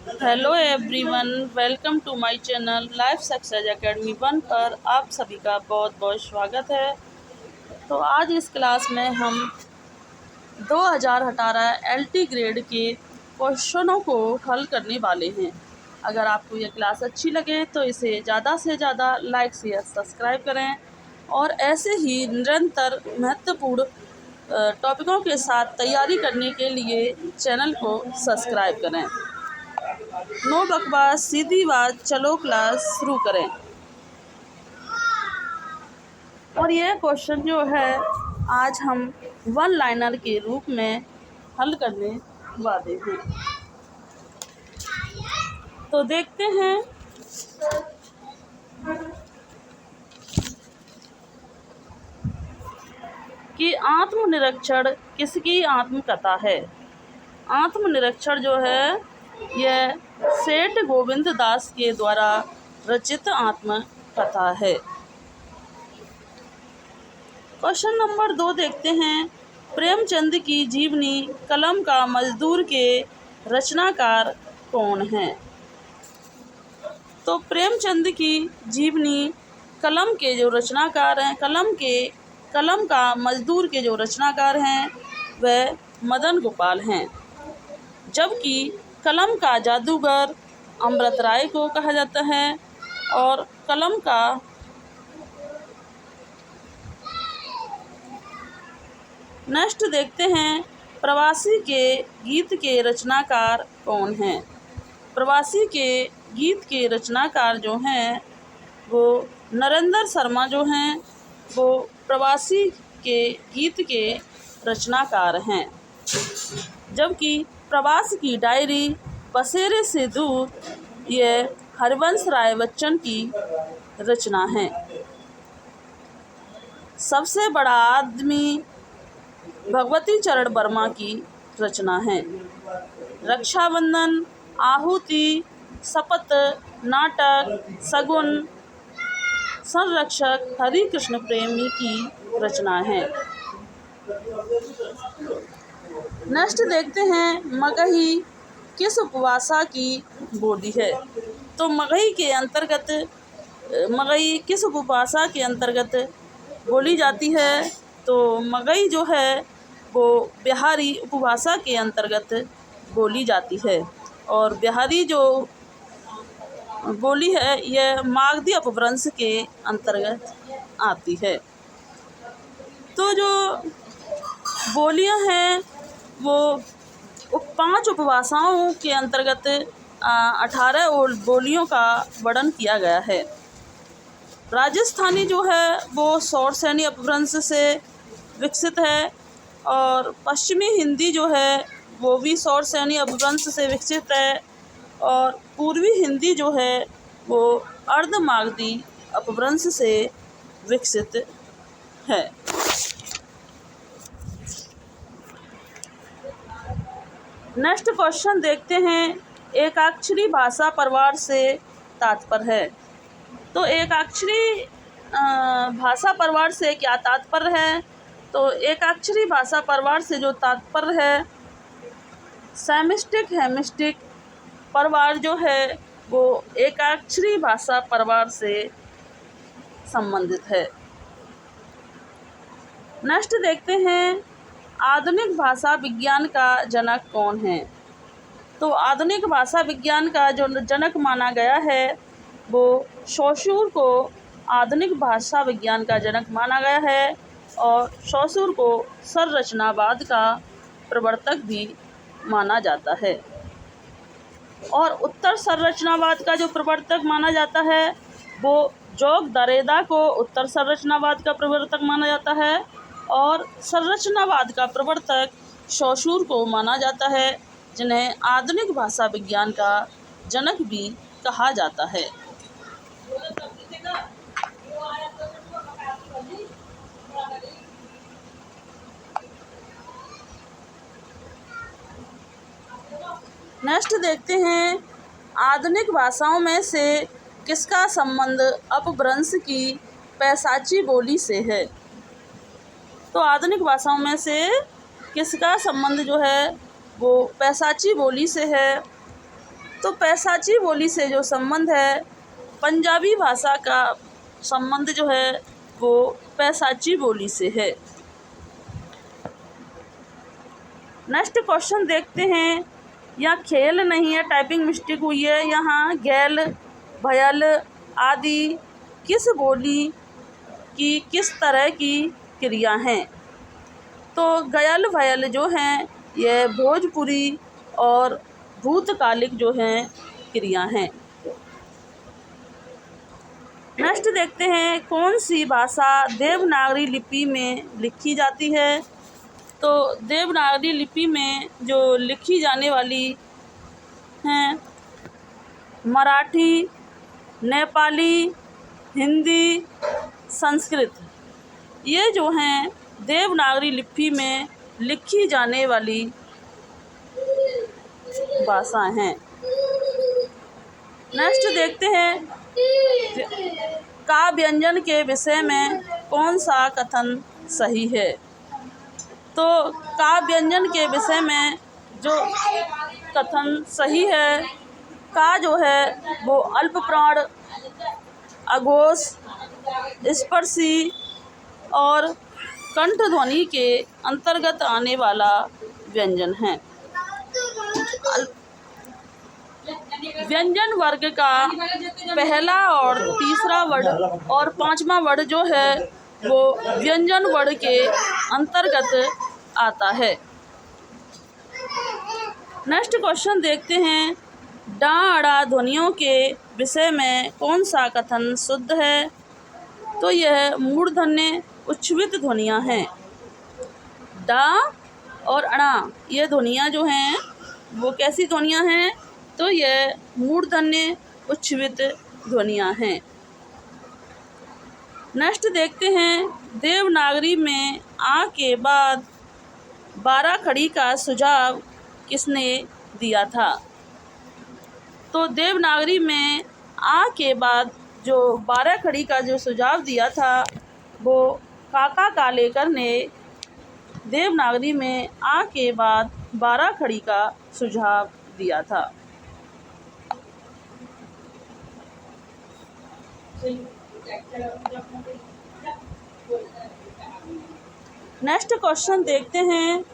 Hello everyone, welcome to my channel Life Success Academy 1 पर आप सभी का बहुत बहुत स्वागत है। तो आज इस क्लास में हम 2018 एलटी ग्रेड के क्वेश्चनों को हल करने वाले हैं। अगर आपको यह क्लास अच्छी लगे तो इसे ज़्यादा से ज़्यादा लाइक शेयर सब्सक्राइब करें और ऐसे ही निरंतर महत्वपूर्ण टॉपिकों के साथ तैयारी करने के लिए चैनल को सब्सक्राइब करें। नो बकवास, सीधी बात, चलो क्लास शुरू करें। और यह क्वेश्चन जो है आज हम वन लाइनर के रूप में हल करने वाले हैं। तो देखते हैं कि आत्मनिरीक्षण किसकी आत्मकथा है। आत्मनिरीक्षण जो है यह सेठ गोविंद दास के द्वारा रचित आत्मकथा है। क्वेश्चन नंबर 2 देखते हैं। प्रेमचंद की जीवनी कलम का मजदूर के रचनाकार कौन हैं। तो प्रेमचंद की जीवनी कलम के जो रचनाकार हैं, कलम का मजदूर के जो रचनाकार हैं वह मदन गोपाल हैं। जबकि कलम का जादूगर अमृत राय को कहा जाता है और कलम का नेक्स्ट देखते हैं। प्रवासी के गीत के रचनाकार कौन हैं। प्रवासी के गीत के रचनाकार जो हैं वो नरेंद्र शर्मा जो हैं वो प्रवासी के गीत के रचनाकार हैं। जबकि प्रवास की डायरी, बसेरे से दूर, यह हरिवंश राय बच्चन की रचना है। सबसे बड़ा आदमी भगवती चरण वर्मा की रचना है। रक्षाबंधन, आहुति, शपथ, नाटक, शगुन, संरक्षक हरि कृष्ण प्रेमी की रचना है। नेक्स्ट देखते हैं। मगही किस उपभाषा की बोली है। तो मगही किस उपभाषा के अंतर्गत बोली जाती है। तो मगही जो है वो बिहारी उपभाषा के अंतर्गत बोली जाती है और बिहारी जो बोली है यह मागधी अपभ्रंश के अंतर्गत आती है। तो जो बोलियां हैं वो 5 उपभाषाओं के अंतर्गत 18 बोलियों का वर्णन किया गया है। राजस्थानी जो है वो सौरसेनी अपभ्रंश से विकसित है और पश्चिमी हिंदी जो है वो भी सौरसेनी अपभ्रंश से विकसित है और पूर्वी हिंदी जो है वो अर्धमागधी अपभ्रंश से विकसित है। नेक्स्ट क्वेश्चन देखते हैं। एकाक्षरी भाषा परिवार से तात्पर्य है। तो एकाक्षरी भाषा परिवार से क्या तात्पर्य है। तो एकाक्षरी भाषा परिवार से जो तात्पर्य है सेमिस्टिक हेमिस्टिक परिवार जो है वो एकाक्षरी भाषा परिवार से संबंधित है। नेक्स्ट देखते हैं। आधुनिक भाषा विज्ञान का जनक कौन है। तो आधुनिक भाषा विज्ञान का जो जनक माना गया है वो सोसूर को आधुनिक भाषा विज्ञान का जनक माना गया है और सोसूर को संरचनावाद का प्रवर्तक भी माना जाता है। और उत्तर संरचनावाद का जो प्रवर्तक माना जाता है वो जोग दरेदा को उत्तर संरचनावाद का प्रवर्तक माना जाता है और संरचनावाद का प्रवर्तक सोसूर को माना जाता है, जिन्हें आधुनिक भाषा विज्ञान का जनक भी कहा जाता है। नेक्स्ट देखते हैं। आधुनिक भाषाओं में से किसका संबंध अपभ्रंश की पैशाची बोली से है। तो आधुनिक भाषाओं में से किसका संबंध जो है वो पैशाची बोली से है। तो पैसाची बोली से जो संबंध है, पंजाबी भाषा का संबंध जो है वो पैसाची बोली से है। नेक्स्ट क्वेश्चन देखते हैं। यहाँ खेल नहीं है, टाइपिंग मिस्टेक हुई है। यहाँ गैल, भयल आदि किस बोली की किस तरह की क्रिया हैं? तो गयल भयल जो हैं ये भोजपुरी और भूतकालिक जो हैं क्रिया हैं। नेक्स्ट देखते हैं, कौन सी भाषा देवनागरी लिपि में लिखी जाती है? तो देवनागरी लिपि में जो लिखी जाने वाली हैं मराठी, नेपाली, हिंदी, संस्कृत, ये जो हैं देवनागरी लिपि में लिखी जाने वाली भाषा हैं। नेक्स्ट देखते हैं, का व्यंजन के विषय में कौन सा कथन सही है? तो का व्यंजन के विषय में जो कथन सही है, का जो है वो अल्प प्राण, अघोष, स्पर्शी और कंठ ध्वनि के अंतर्गत आने वाला व्यंजन है। व्यंजन वर्ग का पहला और तीसरा वर्ड और पांचवा वर्ड जो है वो व्यंजन वर्ग के अंतर्गत आता है। नेक्स्ट क्वेश्चन देखते हैं, डा अड़ा ध्वनियों के विषय में कौन सा कथन शुद्ध है? तो यह मूर्धन्य उच्छ्वित ध्वनियाँ हैं। डा और अड़ा ये ध्वनियाँ जो हैं वो कैसी ध्वनियाँ हैं? तो यह मूर्धन्य उच्छ्वित ध्वनियाँ हैं। नेक्स्ट देखते हैं, देवनागरी में आ के बाद 12 खड़ी का सुझाव किसने दिया था? तो देवनागरी में आ के बाद जो 12 खड़ी का जो सुझाव दिया था वो काका कालेकर ने देवनागरी में आ के बाद 12 खड़ी का सुझाव दिया था। नेक्स्ट क्वेश्चन देखते हैं,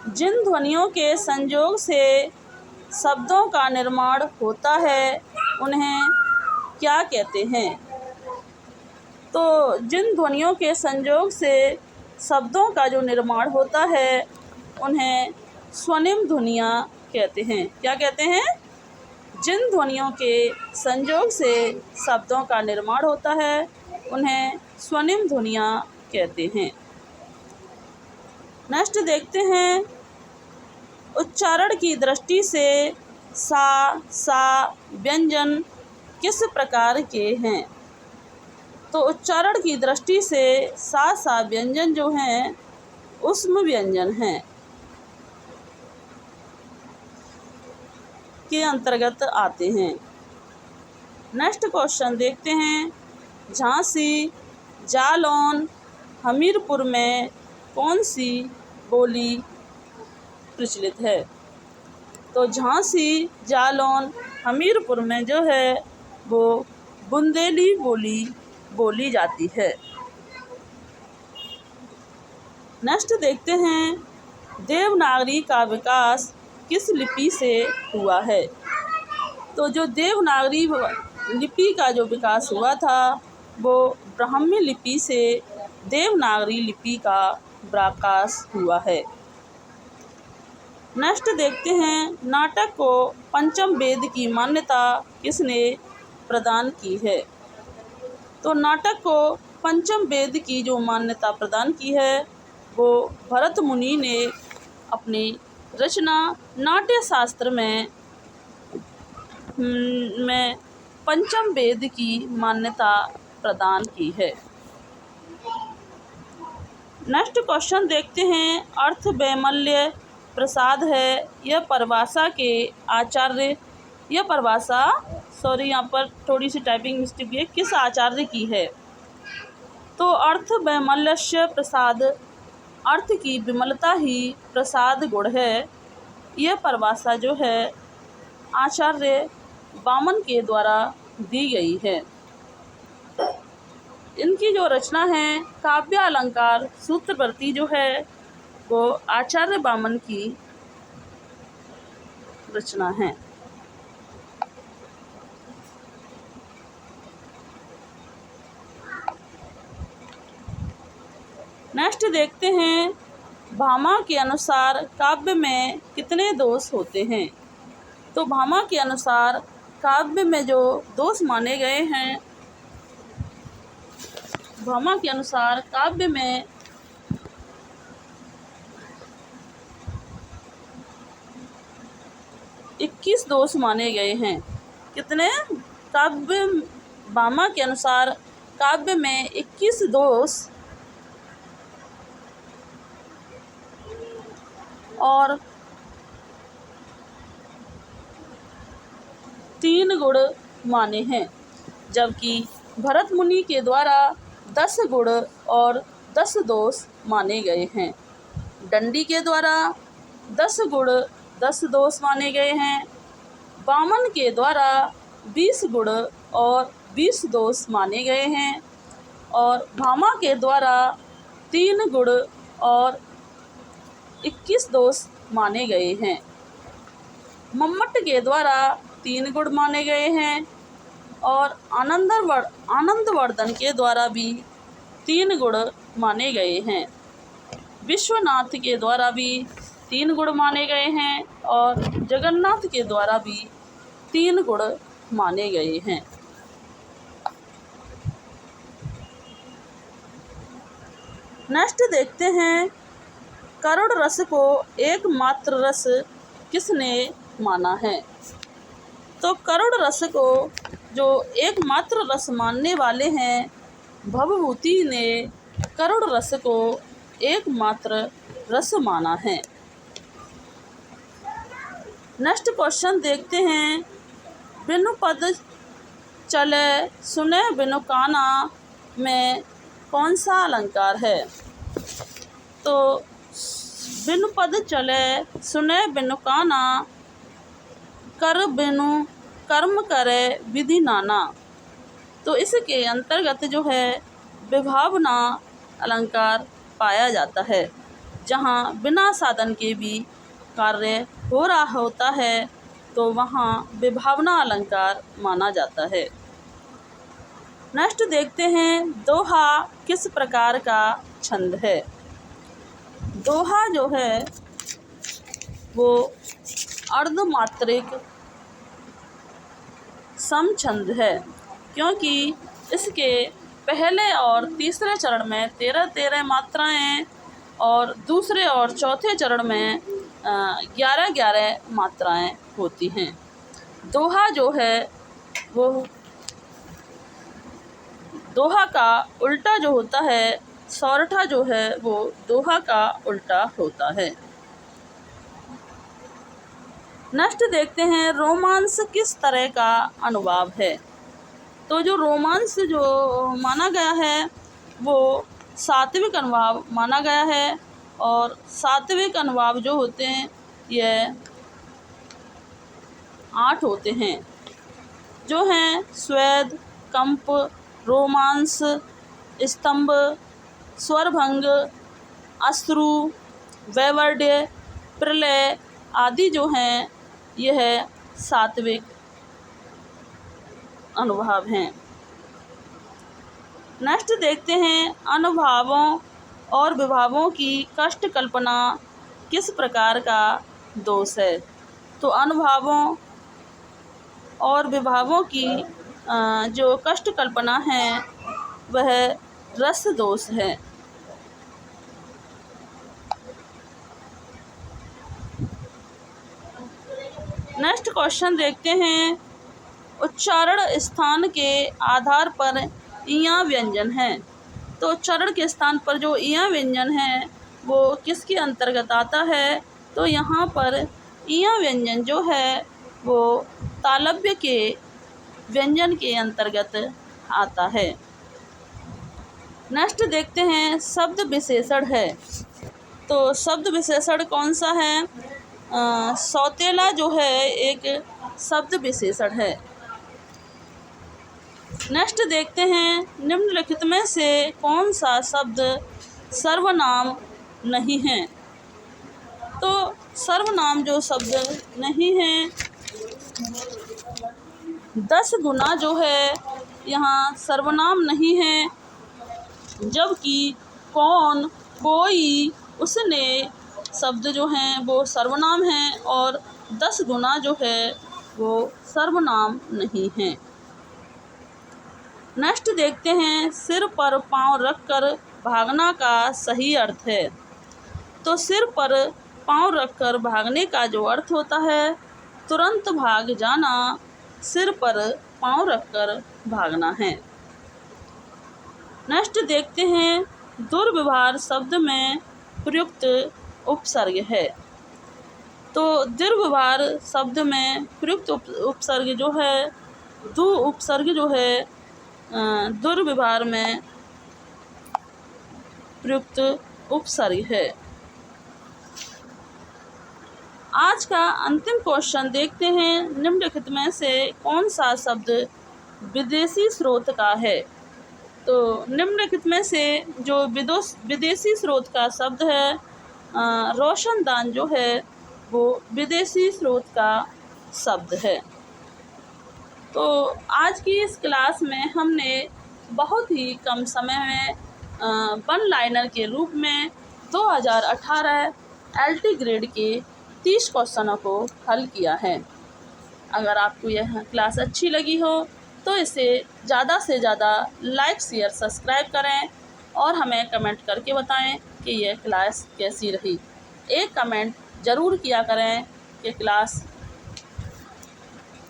जिन ध्वनियों के संयोग से शब्दों का निर्माण होता है उन्हें क्या कहते हैं? तो जिन ध्वनियों के संयोग से शब्दों का जो निर्माण होता है उन्हें स्वनिम ध्वनियाँ कहते हैं। क्या कहते हैं? जिन ध्वनियों के संयोग से शब्दों का निर्माण होता है उन्हें स्वनिम ध्वनियाँ कहते हैं। नेक्स्ट देखते हैं, उच्चारण की दृष्टि से सा व्यंजन किस प्रकार के हैं? तो उच्चारण की दृष्टि से सा व्यंजन जो हैं उष्म व्यंजन हैं के अंतर्गत आते हैं। नेक्स्ट क्वेश्चन देखते हैं, झांसी, जालौन, हमीरपुर में कौन सी बोली प्रचलित है? तो झांसी, जालौन, हमीरपुर में जो है वो बुंदेली बोली बोली जाती है। नेक्स्ट देखते हैं, देवनागरी का विकास किस लिपि से हुआ है? तो जो देवनागरी लिपि का जो विकास हुआ था वो ब्राह्मी लिपि से देवनागरी लिपि का विकास हुआ है। नेक्स्ट देखते हैं, नाटक को पंचम वेद की मान्यता किसने प्रदान की है? तो नाटक को पंचम वेद की जो मान्यता प्रदान की है वो भरत मुनि ने अपनी रचना नाट्य शास्त्र में पंचम वेद की मान्यता प्रदान की है। नेक्स्ट क्वेश्चन देखते हैं, अर्थ वैमल्य प्रसाद है यह परिभाषा के आचार्य, यह परिभाषा यहाँ पर थोड़ी सी टाइपिंग मिस्टेक है, किस आचार्य की है? तो अर्थ वैमल्यस्य प्रसाद, अर्थ की विमलता ही प्रसाद गुण है। यह परिभाषा जो है आचार्य वामन के द्वारा दी गई है। इनकी जो रचना है काव्य अलंकार सूत्रवृत्ति जो है वो आचार्य वामन की रचना है। नेक्स्ट देखते हैं, भामा के अनुसार काव्य में कितने दोष होते हैं। तो भामा के अनुसार काव्य में जो दोष माने गए हैं, भामा के अनुसार काव्य में 21 दोष माने गए हैं। कितने? भामा के अनुसार काव्य में 21 दोष और 3 गुण माने हैं, जबकि भरत मुनि के द्वारा 10 गुण और 10 दोष माने गए हैं। दंडी के द्वारा 10 गुण 10 दोष माने गए हैं। वामन के द्वारा 20 गुण और 20 दोष माने गए हैं और भामा के द्वारा 3 गुण और 21 दोष माने गए हैं। मम्मट के द्वारा 3 गुण माने गए हैं और आनंदवर्धन के द्वारा भी 3 गुण माने गए हैं। विश्वनाथ के द्वारा भी 3 गुण माने गए हैं और जगन्नाथ के द्वारा भी 3 गुण माने गए हैं। नेक्स्ट देखते हैं, करुण रस को एकमात्र रस किसने माना है। तो करुण रस को जो एकमात्र रस मानने वाले हैं, भवभूति ने करुण रस को एकमात्र रस माना है। नेक्स्ट क्वेश्चन देखते हैं, बिनु पद चले सुने बिनु काना में कौन सा अलंकार है। तो बिनु पद चले सुने बिनु काना, कर बिनु कर्म करे विधि नाना। तो इसके अंतर्गत जो है विभावना अलंकार पाया जाता है, जहाँ बिना साधन के भी कार्य हो रहा होता है तो वहाँ विभावना अलंकार माना जाता है। नेक्स्ट देखते हैं, दोहा किस प्रकार का छंद है। दोहा जो है वो अर्धमात्रिक समछंद है, क्योंकि इसके पहले और तीसरे चरण में 13-13 मात्राएं और दूसरे और चौथे चरण में 11-11 मात्राएं होती हैं। दोहा जो है वो दोहा का उल्टा जो होता है, सौरठा जो है वो दोहा का उल्टा होता है। नेक्स्ट देखते हैं, रोमांस किस तरह का अनुभाव है। तो जो रोमांस जो माना गया है वो सात्विक अनुभाव माना गया है, और सात्विक अनुभाव जो होते हैं ये 8 होते हैं, जो हैं स्वेद, कंप, रोमांस, स्तंभ, स्वरभंग, अश्रु, वैवर्ड्य, प्रलय आदि जो हैं यह सात्विक अनुभाव हैं। नेक्स्ट देखते हैं, अनुभावों और विभावों की कष्ट कल्पना किस प्रकार का दोष है। तो अनुभावों और विभावों की जो कष्ट कल्पना है वह रस दोष है। नेक्स्ट क्वेश्चन देखते हैं, उच्चारण स्थान के आधार पर इयां व्यंजन है। तो उच्चारण के स्थान पर जो इयां व्यंजन है वो किसके अंतर्गत आता है। तो यहाँ पर इयां व्यंजन जो है वो तालव्य के व्यंजन के अंतर्गत आता है। नेक्स्ट देखते हैं, शब्द विशेषण है। तो शब्द विशेषण कौन सा है। सौतेला जो है एक शब्द विशेषण है। नेक्स्ट देखते हैं, निम्नलिखित में से कौन सा शब्द सर्वनाम नहीं है। तो सर्वनाम जो शब्द नहीं है, 10 गुना जो है यहाँ सर्वनाम नहीं है, जबकि कौन, कोई, उसने शब्द जो हैं वो सर्वनाम हैं और 10 गुना जो है वो सर्वनाम नहीं है। नेक्स्ट देखते हैं, सिर पर पाँव रखकर भागना का सही अर्थ है। तो सिर पर पाँव रखकर भागने का जो अर्थ होता है, तुरंत भाग जाना, सिर पर पाँव रखकर भागना है। नेक्स्ट देखते हैं, दुर्व्यवहार शब्द में प्रयुक्त उपसर्ग है। तो दुर्व्यवहार शब्द में प्रयुक्त उपसर्ग जो है, दो उपसर्ग जो है दुर्व्यवहार में प्रयुक्त उपसर्ग है। आज का अंतिम क्वेश्चन देखते हैं, निम्नलिखित में से कौन सा शब्द विदेशी स्रोत का है। तो निम्नलिखित में से जो विदेशी स्रोत का शब्द है, रोशनदान जो है वो विदेशी स्रोत का शब्द है। तो आज की इस क्लास में हमने बहुत ही कम समय में वन लाइनर के रूप में 2018 LT ग्रेड के 30 क्वेश्चनों को हल किया है। अगर आपको यह क्लास अच्छी लगी हो तो इसे ज़्यादा से ज़्यादा लाइक, शेयर, सब्सक्राइब करें और हमें कमेंट करके बताएं कि यह क्लास कैसी रही। एक कमेंट ज़रूर किया करें कि क्लास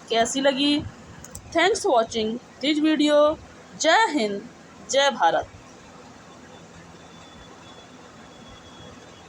कैसी लगी। Thanks for watching this video. जय हिंद, जय भारत।